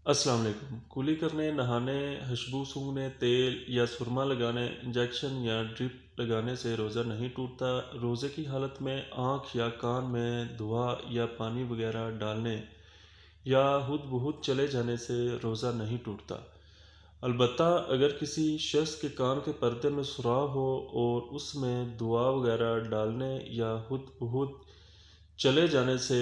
السلام علیکم۔ کولی کرنے، نہانے، خوشبو سونگھنے، تیل یا سرما لگانے، انجیکشن یا ڈرپ لگانے سے روزہ نہیں ٹوٹتا۔ روزے کی حالت میں آنکھ یا کان میں دھواں یا پانی وغیرہ ڈالنے یا ہد بہت چلے جانے سے روزہ نہیں ٹوٹتا۔ البتہ اگر کسی شخص کے کان کے پردے میں سوراخ ہو اور اس میں دھواں وغیرہ ڈالنے یا ہد بہت چلے جانے سے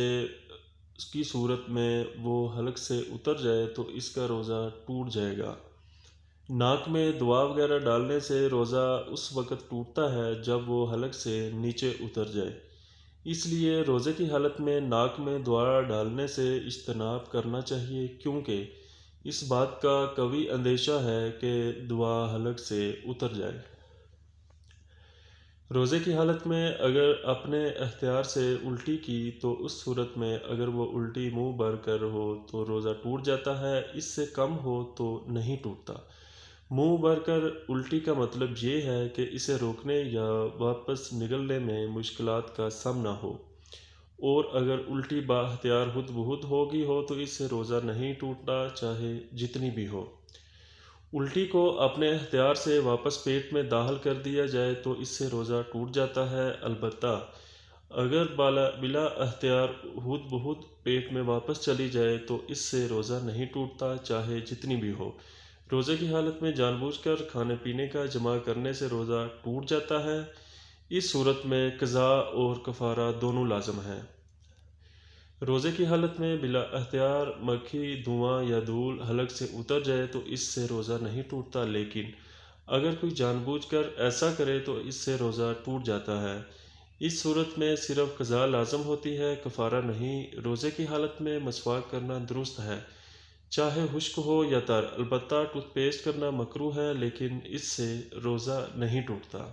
کی صورت میں وہ حلق سے اتر جائے تو اس کا روزہ ٹوٹ جائے گا۔ ناک میں دوا وغیرہ ڈالنے سے روزہ اس وقت ٹوٹتا ہے جب وہ حلق سے نیچے اتر جائے۔ اس لیے روزے کی حالت میں ناک میں دوا ڈالنے سے اجتناب کرنا چاہیے، کیونکہ اس بات کا قوی اندیشہ ہے کہ دوا حلق سے اتر جائے۔ روزے کی حالت میں اگر اپنے اختیار سے الٹی کی تو اس صورت میں اگر وہ الٹی منہ بھر کر ہو تو روزہ ٹوٹ جاتا ہے، اس سے کم ہو تو نہیں ٹوٹتا۔ منہ بھر کر الٹی کا مطلب یہ ہے کہ اسے روکنے یا واپس نگلنے میں مشکلات کا سامنا ہو، اور اگر الٹی با اختیار خود بخود ہوگی ہو تو اس سے روزہ نہیں ٹوٹتا، چاہے جتنی بھی ہو۔ الٹی کو اپنے اختیار سے واپس پیٹ میں داخل کر دیا جائے تو اس سے روزہ ٹوٹ جاتا ہے، البتہ اگر بلا اختیار خود بخود پیٹ میں واپس چلی جائے تو اس سے روزہ نہیں ٹوٹتا، چاہے جتنی بھی ہو۔ روزے کی حالت میں جان بوجھ کر کھانے پینے کا جمع کرنے سے روزہ ٹوٹ جاتا ہے۔ اس صورت میں قضا اور کفارہ دونوں لازم ہیں۔ روزے کی حالت میں بلا اختیار مکھی، دھواں یا دھول حلق سے اتر جائے تو اس سے روزہ نہیں ٹوٹتا، لیکن اگر کوئی جان بوجھ کر ایسا کرے تو اس سے روزہ ٹوٹ جاتا ہے۔ اس صورت میں صرف قضا لازم ہوتی ہے، کفارہ نہیں۔ روزے کی حالت میں مسواک کرنا درست ہے، چاہے خشک ہو یا تر، البتہ ٹوتھ پیسٹ کرنا مکروہ ہے، لیکن اس سے روزہ نہیں ٹوٹتا۔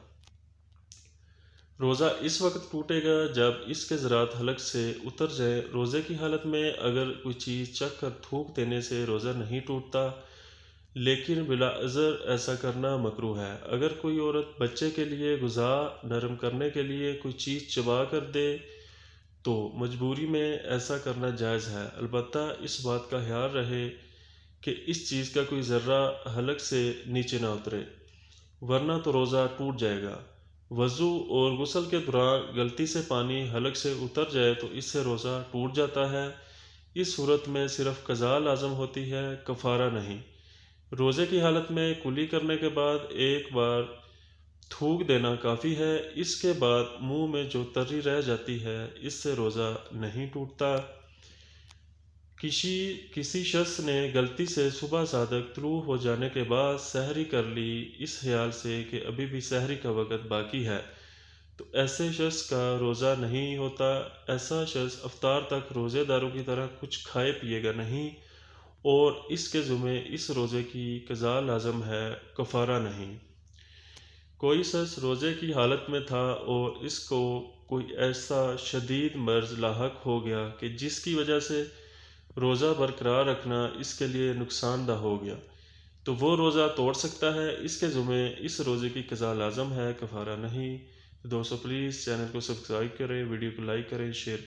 روزہ اس وقت ٹوٹے گا جب اس کے ذرات حلق سے اتر جائیں۔ روزے کی حالت میں اگر کوئی چیز چکھ کر تھوک دینے سے روزہ نہیں ٹوٹتا، لیکن بلا عذر ایسا کرنا مکروہ ہے۔ اگر کوئی عورت بچے کے لیے غذا نرم کرنے کے لیے کوئی چیز چبا کر دے تو مجبوری میں ایسا کرنا جائز ہے، البتہ اس بات کا خیال رہے کہ اس چیز کا کوئی ذرہ حلق سے نیچے نہ اترے، ورنہ تو روزہ ٹوٹ جائے گا۔ وضو اور غسل کے دوران غلطی سے پانی حلق سے اتر جائے تو اس سے روزہ ٹوٹ جاتا ہے۔ اس صورت میں صرف قضا لازم ہوتی ہے، کفارہ نہیں۔ روزے کی حالت میں کلی کرنے کے بعد ایک بار تھوک دینا کافی ہے، اس کے بعد منہ میں جو تری رہ جاتی ہے اس سے روزہ نہیں ٹوٹتا۔ کسی شخص نے غلطی سے صبح صادق طلوع ہو جانے کے بعد سحری کر لی اس خیال سے کہ ابھی بھی سحری کا وقت باقی ہے، تو ایسے شخص کا روزہ نہیں ہوتا۔ ایسا شخص افطار تک روزے داروں کی طرح کچھ کھائے پیے گا نہیں، اور اس کے ذمے اس روزے کی قضا لازم ہے، کفارہ نہیں۔ کوئی شخص روزے کی حالت میں تھا اور اس کو کوئی ایسا شدید مرض لاحق ہو گیا کہ جس کی وجہ سے روزہ برقرار رکھنا اس کے لیے نقصان دہ ہو گیا، تو وہ روزہ توڑ سکتا ہے، اس کے ذمے اس روزے کی قضا لازم ہے، کفارہ نہیں۔ دوستو پلیز چینل کو سبسکرائب کریں، ویڈیو کو لائک کریں، شیئر